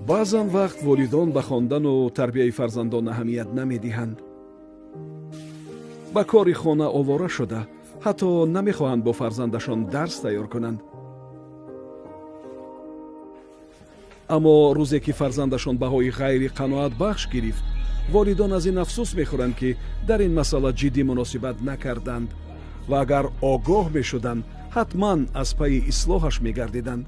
баъзан вақт волидон ба хондану тарбияи фарзандон аҳамият намедиҳанд. ба кори хона овора шуда, ҳатто намехоҳанд бо фарзандашон дарс тайёр кунанд. аммо рӯзе ки фарзандашон баҳои ғайри қаноатбахш гирифт, волидон аз ин афсӯс мехӯранд ки дар ин масъала ҷиддӣ муносибат накарданд ва агар огоҳ мешуданд, ҳатман аз пайи ислоҳаш мегардиданд.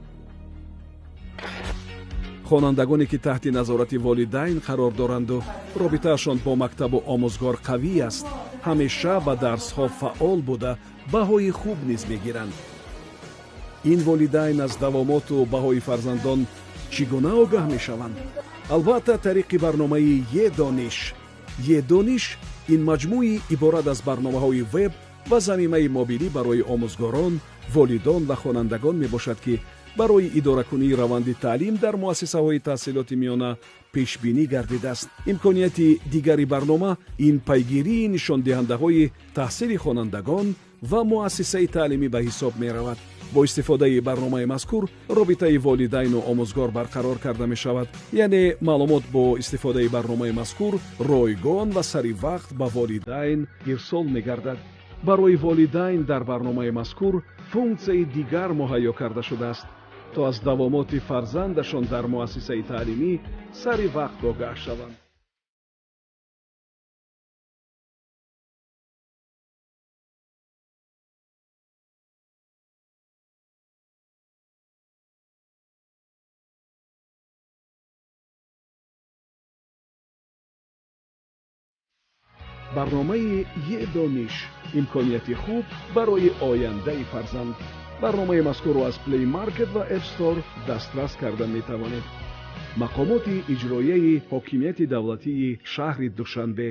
хонандагоне ки таҳти назорати волидайн қарор доранду робитаашон бо мактабу омӯзгор қавӣ аст, ҳамеша ба дарсҳо фаъол буда баҳои хуб низ мегиранд. ин волидайн аз давомоту баҳои фарзандон чӣ гуна огаҳ мешаванд? албатта тариқи барномаи е дониш ин маҷмӯи иборат аз барномаҳои веб ва замимаи мобилӣ барои омӯзгорон, волидон ва хонандагон мебошад, ки барои идоракунии раванди таълим дар муассисаҳои таҳсилоти миёна пешбинӣ гардидааст. имконияти дигари барнома ин пайгирии нишондиҳандаҳои таҳсили хонандагон ва муассисаи таълимӣ ба ҳисоб меравад. бо истифодаи барномаи мазкур робитаи волидайну омӯзгор барқарор карда мешавад, яъне маълумот бо истифодаи барномаи мазкур ройгон ва саривақт ба волидайн ирсол мегардад. барои волидайн дар барномаи мазкур функсияи дигар муҳайё карда шудааст, то аз давомоти фарзандашон дар муассисаи таълимӣ саривақт огаҳ шаванд. барномаи е дониш имконияти хуб барои ояндаи фарзанд. барномаи мазкурро аз Play Market ва App Store дастрас карда метавонед. мақомоти иҷроияи ҳокимияти давлатии шаҳри Душанбе